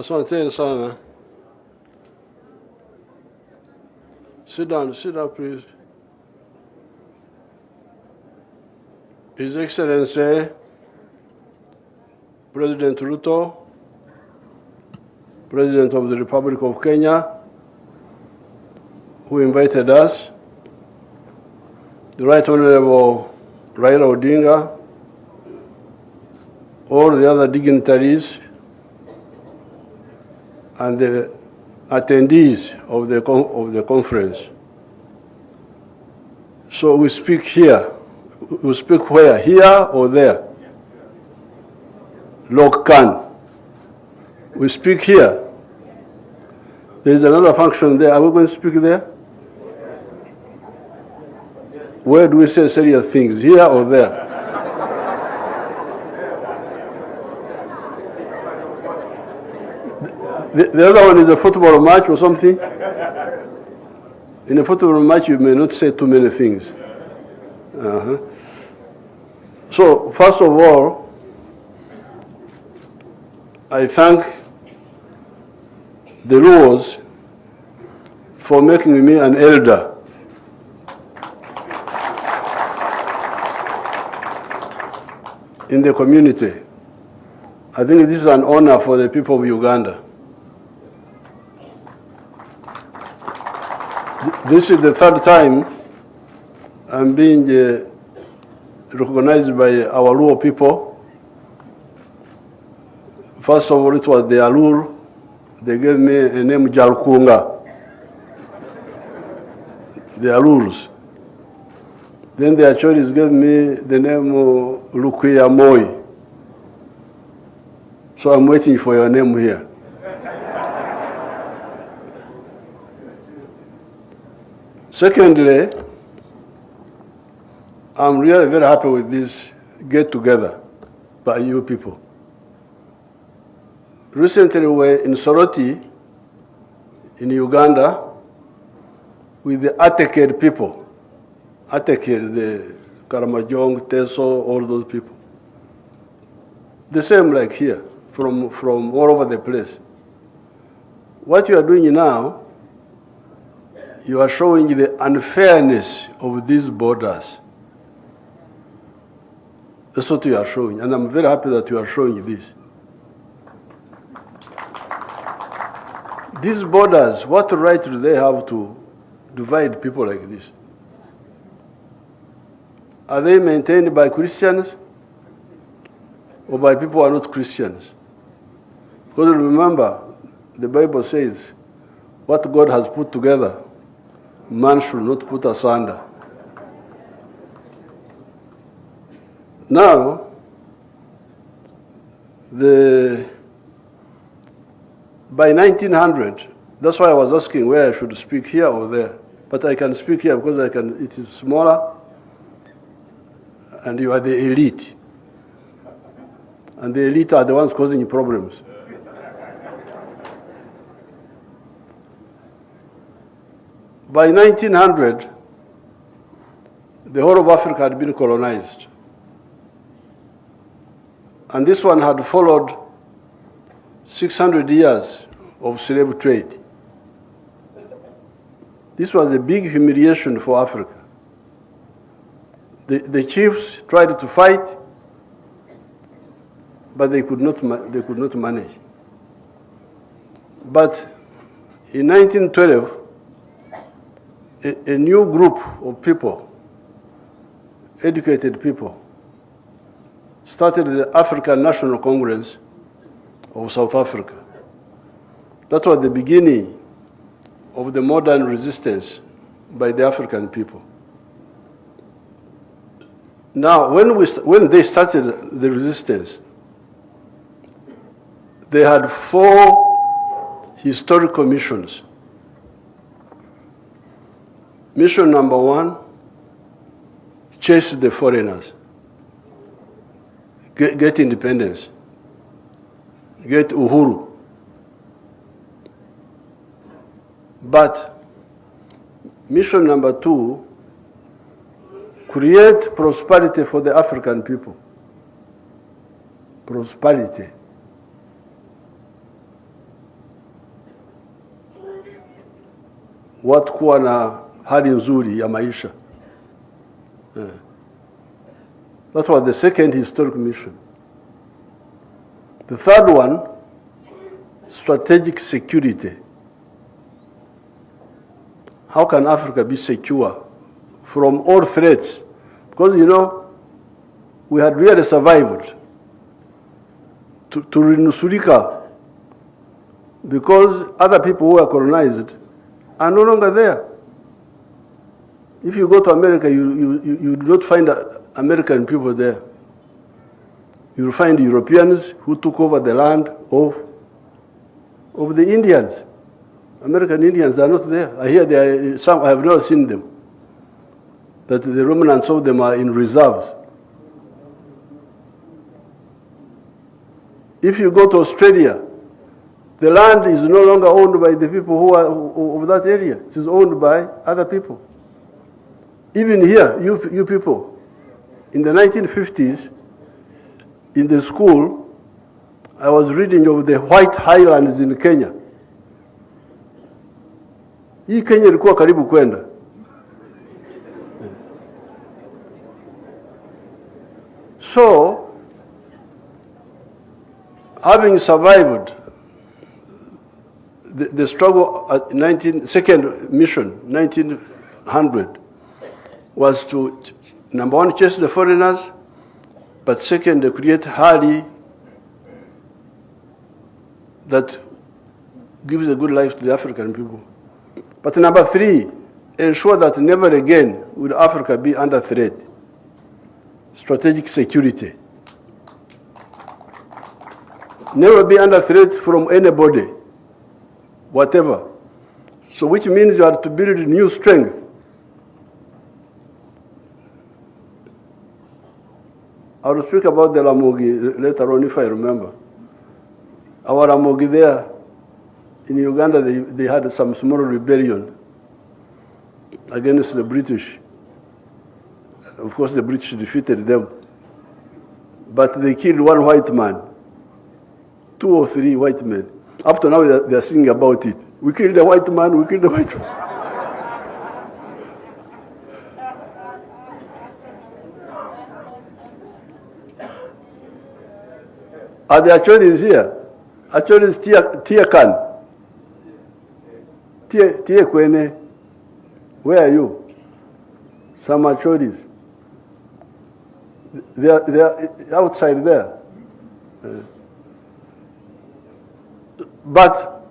Asante sana. Sit down, please. His Excellency, President Ruto, President of the Republic of Kenya, who invited us, the Right Honorable Raila Odinga, all the other dignitaries, and the attendees of the conference. So we speak here. We speak where? Here or there? Lokan. We speak here. There is another function there. Are we going to speak there? Where do we say serious things? Here or there? The other one is a football match or something. In a football match, you may not say too many things. So, first of all, I thank the Luos for making me an elder. In the community. I think this is an honor for the people of Uganda. This is the third time I'm being recognized by our Luo people. First of all, it was the Alur. They gave me a name, Jalkunga. The Alurs. Then the Achoris gave me the name Lukuya Moi. So I'm waiting for your name here. Secondly, I'm really very happy with this get-together by you people. Recently, we were in Soroti, in Uganda, with the Ateked people. Ateked, the Karamajong, Teso, all those people. The same like here, from all over the place. What you are doing now, you are showing the unfairness of these borders. That's what you are showing, and I'm very happy that you are showing this. These borders, what right do they have to divide people like this? Are they maintained by Christians or by people who are not Christians? Because remember, the Bible says, what God has put together, man should not put asunder. Now, by 1900, that's why I was asking where I should speak, here or there. But I can speak here because it is smaller, and you are the elite. And the elite are the ones causing problems. By 1900, the whole of Africa had been colonized. And this one had followed 600 years of slave trade. This was a big humiliation for Africa. The chiefs tried to fight, but they could not manage. But in 1912, a new group of people, educated people, started the African National Congress of South Africa. That was the beginning of the modern resistance by the African people. Now, when they started the resistance, they had 4 historical missions. Mission number 1, chase the foreigners, get independence, get uhuru. But mission number 2, create prosperity for the African people. Prosperity. watu kuwa na hali nzuri ya maisha. That was the second historic mission. The third one, strategic security. How can Africa be secure from all threats? Because, you know, we had really survived to renusurika because other people who were colonized are no longer there. If you go to America, you do not find American people there. You will find Europeans who took over the land of the Indians. American Indians are not there. I hear there are some, I have never seen them, that the remnants of them are in reserves. If you go to Australia, the land is no longer owned by the people who are of that area. It is owned by other people. Even here, you people, in the 1950s, in the school, I was reading of the White Highlands in Kenya. Hii Kenya ilikuwa karibu kwenda. So, having survived the struggle at second mission, 1900, was to, number one, chase the foreigners, but second, create hali that gives a good life to the African people. But number three, ensure that never again will Africa be under threat. Strategic security. Never be under threat from anybody, whatever. So which means you have to build new strength. I will speak about the Ramogi later on if I remember. Our Ramogi there in Uganda, they had some small rebellion against the British. Of course, the British defeated them. But they killed one white man, 2 or 3 white men. Up to now, they are singing about it. We killed a white man, we killed a white man. Are the Achoris here? Achoris Tiakan. Tie Kwene. Where are you? Some Achoris. They are outside there. But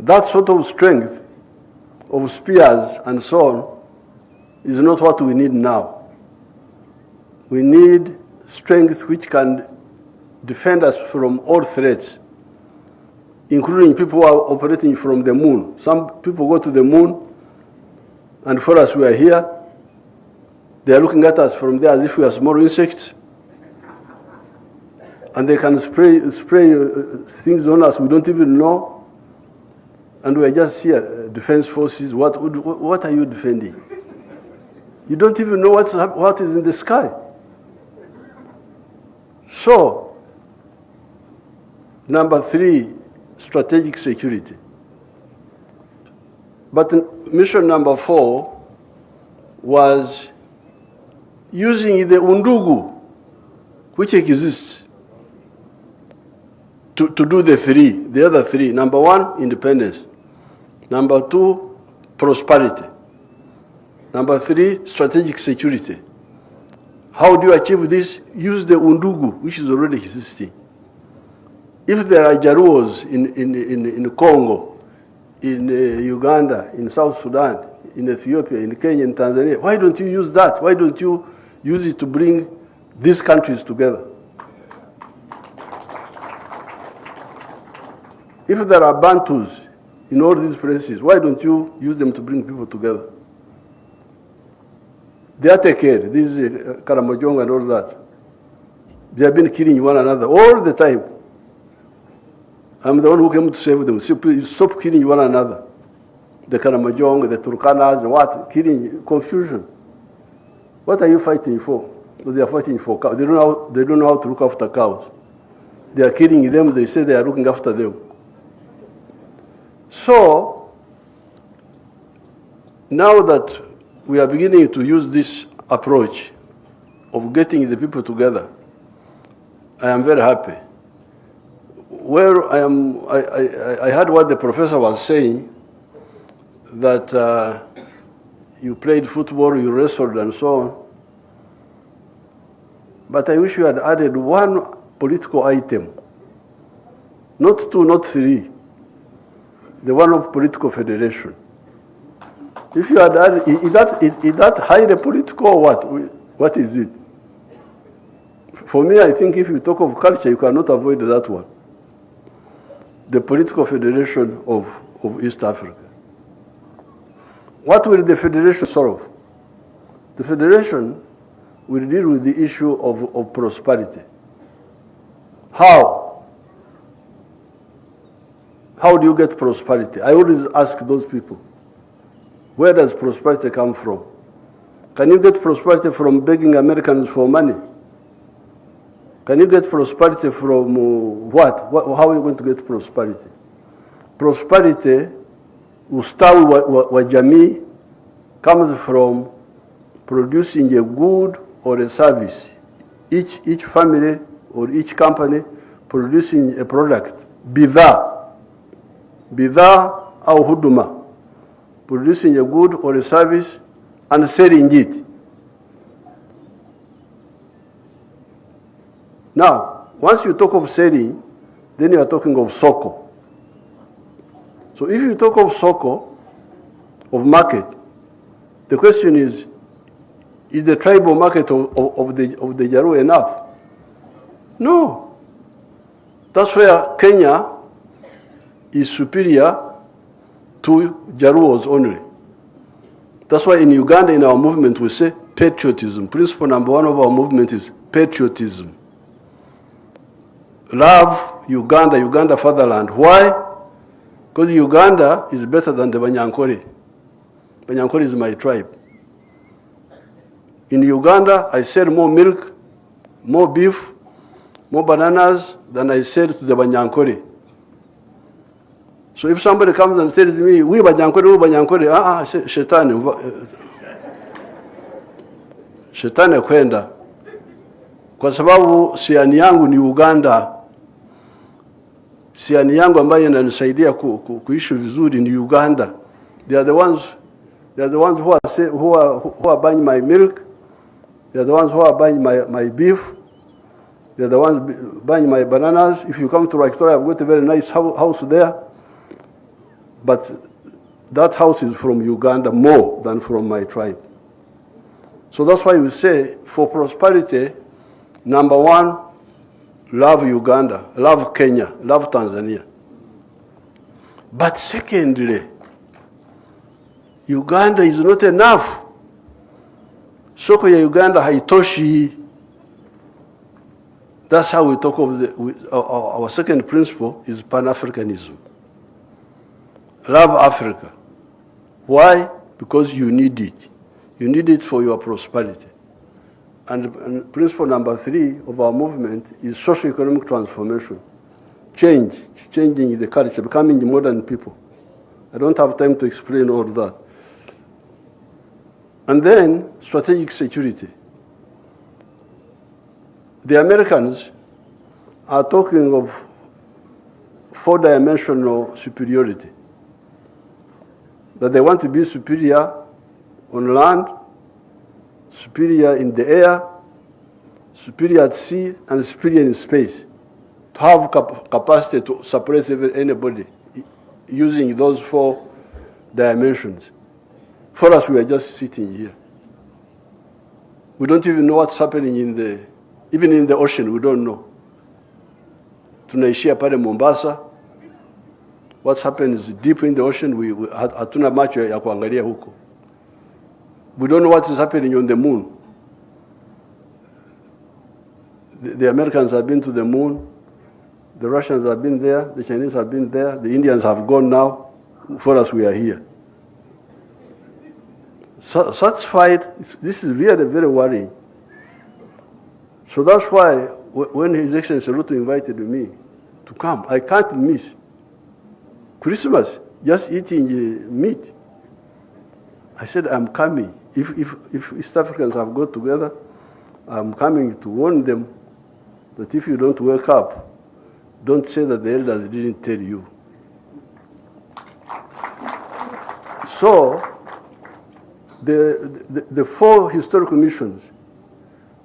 that sort of strength of spears and so on is not what we need now. We need strength which can defend us from all threats, including people who are operating from the moon. Some people go to the moon, and for us, we are here. They are looking at us from there as if we are small insects. And they can spray things on us we don't even know. And we are just here, defense forces. What are you defending? You don't even know what is in the sky. So, number 3, strategic security. But mission number 4 was using the undugu, which exists, to do the other 3. Number 1, independence. Number 2, prosperity. Number 3, strategic security. How do you achieve this? Use the undugu, which is already existing. If there are Jaruos in Congo, in Uganda, in South Sudan, in Ethiopia, in Kenya, in Tanzania, why don't you use that? Why don't you use it to bring these countries together? If there are Bantus in all these places, why don't you use them to bring people together? They are taken care. This is Karamojong and all that. They have been killing one another all the time. I'm the one who came to save them. Stop killing one another. The Karamojong, the Turkanas, what? Killing, confusion. What are you fighting for? They are fighting for cows. They don't know how to look after cows. They are killing them. They say they are looking after them. So, now that we are beginning to use this approach of getting the people together, I am very happy. Where I heard what the professor was saying, that you played football, you wrestled, and so on. But I wish you had added one political item, not two, not three, the one of political federation. If you had added, is that highly political or what? What is it? For me, I think if you talk of culture, you cannot avoid that one. The political federation of East Africa. What will the federation solve? The federation will deal with the issue of prosperity. How? How do you get prosperity? I always ask those people, where does prosperity come from? Can you get prosperity from begging Americans for money? Can you get prosperity from what? How are you going to get prosperity? Prosperity, ustawi wa jamii, comes from producing a good or a service. Each family or each company producing a product. Bidhaa au huduma. Producing a good or a service and selling it. Now, once you talk of selling, then you are talking of soko. So if you talk of soko, of market, the question is the tribal market of the Jaru enough? No. That's where Kenya is superior to Jaruos only. That's why in Uganda, in our movement, we say patriotism. Principle number one of our movement is patriotism. Love Uganda, Uganda fatherland. Why? Because Uganda is better than the Banyankore. Banyankore is my tribe. In Uganda, I sell more milk, more beef, more bananas than I sell to the Banyankore. So if somebody comes and tells me, we Banyankore, shetani kwenda. Kwa sababu siani yangu ni Uganda. Siani yangu ambayo inanisaidia kuishi vizuri ni Uganda. They are the ones who are buying my milk. They are the ones who are buying my beef. They are the ones buying my bananas. If you come to Victoria, I've got a very nice house there. But that house is from Uganda more than from my tribe. So that's why we say, for prosperity, number one, love Uganda, love Kenya, love Tanzania. But secondly, Uganda is not enough. Soko ya Uganda haitoshi. That's how we talk of our second principle is Pan-Africanism. Love Africa. Why? Because you need it. You need it for your prosperity. And principle number three of our movement is socio-economic transformation. Changing the culture, becoming modern people. I don't have time to explain all that. And then strategic security. The Americans are talking of four-dimensional superiority. That they want to be superior on land, superior in the air, superior at sea, and superior in space. To have capacity to suppress anybody using those four dimensions. For us, we are just sitting here. We don't even know what's happening even in the ocean, we don't know. Tunaishia pale Mombasa. What's happening is deep in the ocean, hatuna macho ya kuangalia huko. We don't know what is happening on the moon. The Americans have been to the moon. The Russians have been there. The Chinese have been there. The Indians have gone now. For us, we are here. So, such fight, this is really very worrying. So that's why when His Excellency Ruto invited me to come, I can't miss Christmas, just eating meat. I said, I'm coming. If East Africans have got together, I'm coming to warn them that if you don't wake up, don't say that the elders didn't tell you. So, the four historical missions,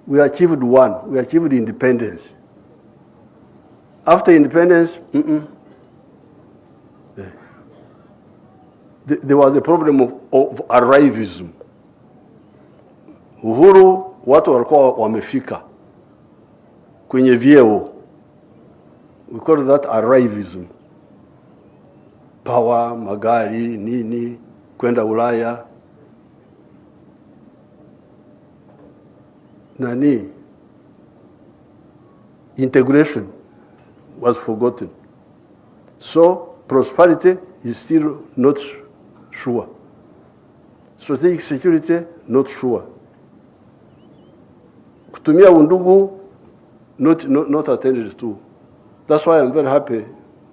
we achieved one. We achieved independence. After independence, there was a problem of arrivism. Uhuru, watu walikuwa wamefika kwenye vyeo. We call that arrivism. Power, magari, nini, kwenda Ulaya. Nani, integration was forgotten. So prosperity is still not sure. Strategic security, not sure. Kutumia undugu, not attended to. That's why I'm very happy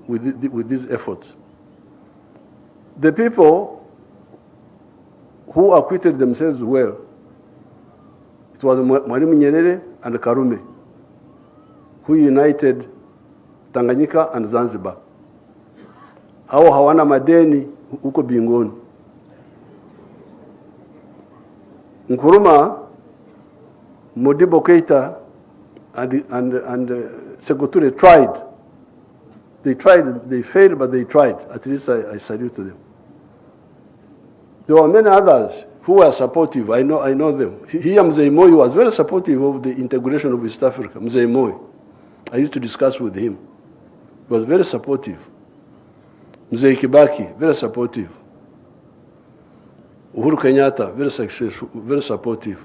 with these efforts. The people who acquitted themselves well, it was Mwalimu Nyerere and Karume who united Tanganyika and Zanzibar. Hao hawana madeni huko bingoni. Nkrumah, Modibo Keita and Sekou tried. They tried, they failed, but they tried. At least I salute them. There were many others who were supportive. I know them. Here, Mzee Moi was very supportive of the integration of East Africa. Mzee Moi. I used to discuss with him. He was very supportive. Mzee Kibaki, very supportive. Uhuru Kenyatta, very successful, very supportive.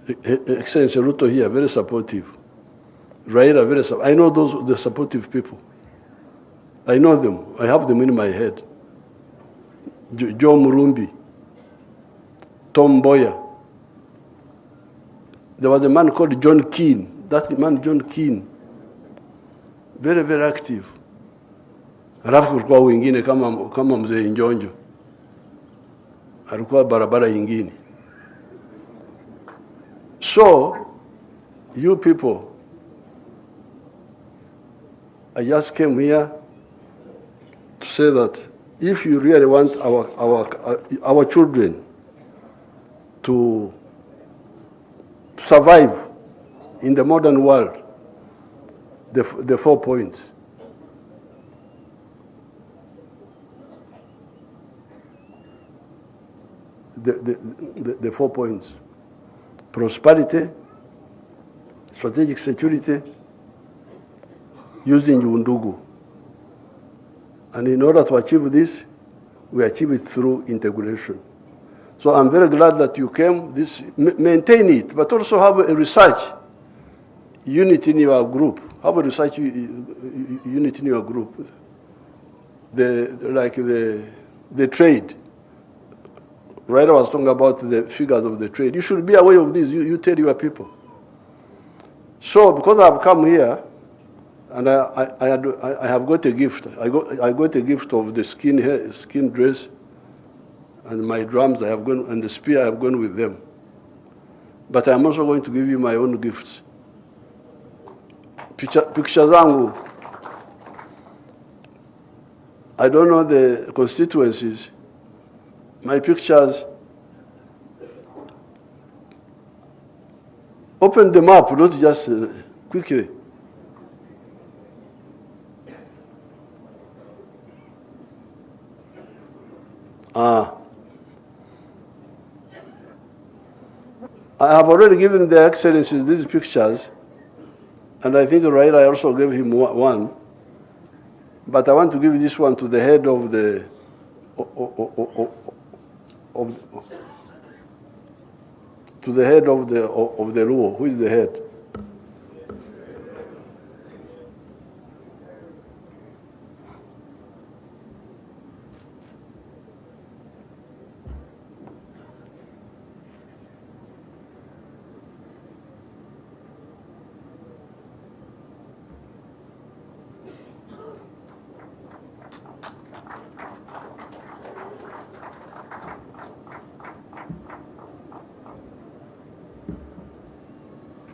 Excellency Ruto here, very supportive. Raila, very supportive. I know the supportive people. I know them. I have them in my head. Joe Murumbi, Tom Mboya. There was a man called John Keane. That man, John Keane, very, very active. Alafu kulikuwa wengine kama Mzee Njonjo. Alikuwa barabara yingine. So, you people, I just came here to say that if you really want our children to survive in the modern world, the 4 points. The 4 points. Prosperity, strategic security, using undugu. And in order to achieve this, we achieve it through integration. So I'm very glad that you came. Maintain it, but also have a research unit in your group. Have a research unit in your group. The trade. Raila was talking about the figures of the trade. You should be aware of this. You tell your people. So because I've come here, and I have got a gift. I got a gift of the skin dress, and my drums I have gone, and the spear I have gone with them. But I'm also going to give you my own gifts. Picture zangu. I don't know the constituencies. My pictures, open them up, not just quickly. I have already given their excellencies these pictures, and I think Raila also gave him one, but I want to give this one to the head of the to the head of the Luo. Who is the head?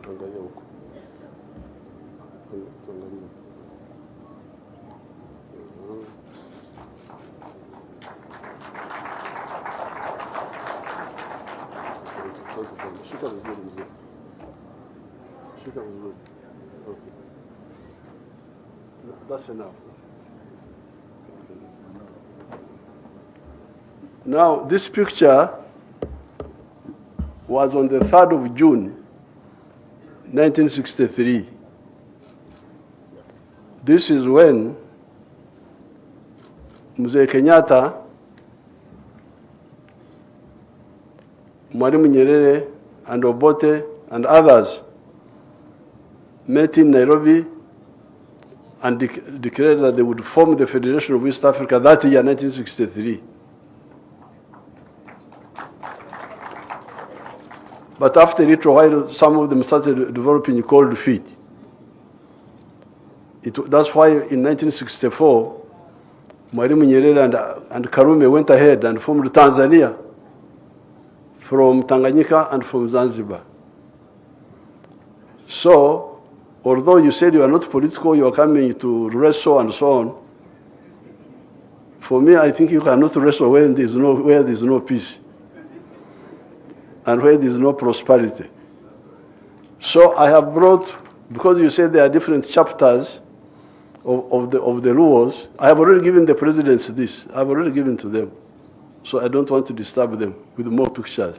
Angalia huko. Tuangalie. Shika vizuri mzee. Shika vizuri. Okay. That's enough. Now, this picture was on the 3rd of June, 1963. This is when Mzee Kenyatta, Mwalimu Nyerere, and Obote, and others met in Nairobi and declared that they would form the Federation of East Africa that year, 1963. But after a little while, some of them started developing cold feet. That's why in 1964, Mwalimu Nyerere and Karume went ahead and formed Tanzania from Tanganyika and from Zanzibar. So, although you said you are not political, you are coming to wrestle and so on, for me, I think you cannot wrestle where there is no peace and where there is no prosperity. So I have brought, because you said there are different chapters of the rules, I have already given the presidents this. I have already given to them. So I don't want to disturb them with more pictures.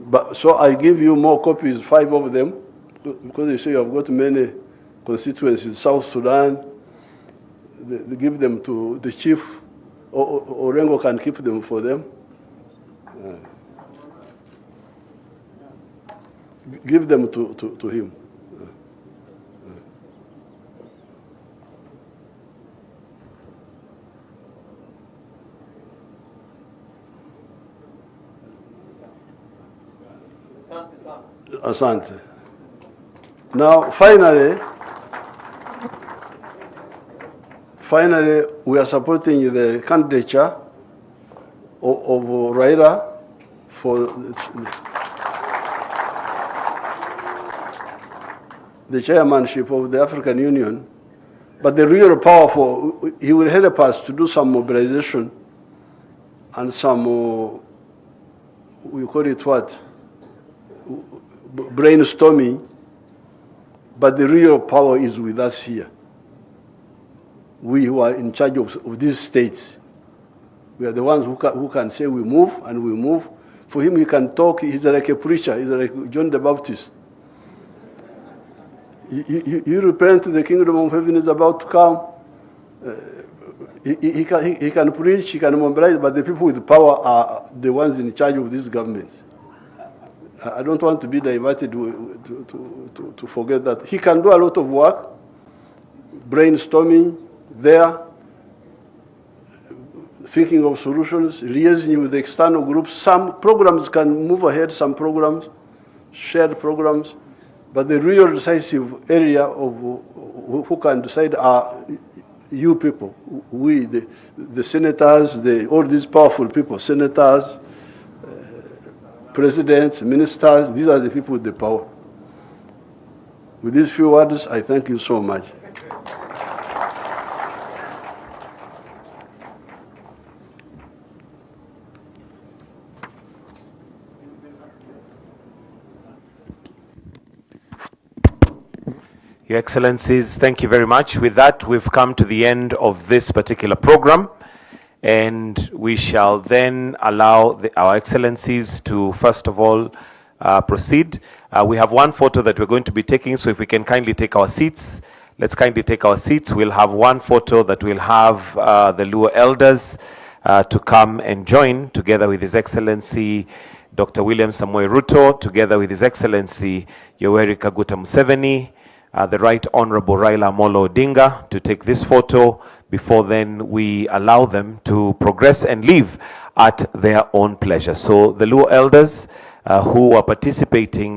But so I give you more copies, 5 of them, because you say you have got many constituencies, South Sudan. They give them to the chief, or Orengo can keep them for them. Give them to him. Asante. Now, finally, we are supporting the candidature of Raila for the chairmanship of the African Union. But the real power he will help us to do some mobilization and some, we call it what? Brainstorming. But the real power is with us here. We who are in charge of these states. We are the ones who can say we move, and we move. For him, he can talk. He's like a preacher. He's like John the Baptist. You repent, the kingdom of heaven is about to come. He can preach, he can mobilize, but the people with power are the ones in charge of these governments. I don't want to be diverted to forget that. He can do a lot of work, brainstorming there, thinking of solutions, liaising with the external groups. Some programs can move ahead, some programs, shared programs, but the real decisive area of who can decide are you people, we, the senators, all these powerful people, senators, presidents, ministers, these are the people with the power. With these few words, I thank you so much. Your Excellencies, thank you very much. With that, we've come to the end of this particular program, and we shall then allow our Excellencies to, first of all, proceed. We have one photo that we're going to be taking, so if we can kindly take our seats. Let's kindly take our seats. We'll have one photo that will have the Luo elders to come and join, together with His Excellency Dr. William Samoei Ruto, together with His Excellency Yoweri Kaguta Museveni, the Right Honorable Raila Amolo Odinga, to take this photo before then we allow them to progress and leave at their own pleasure. So the Luo elders who are participating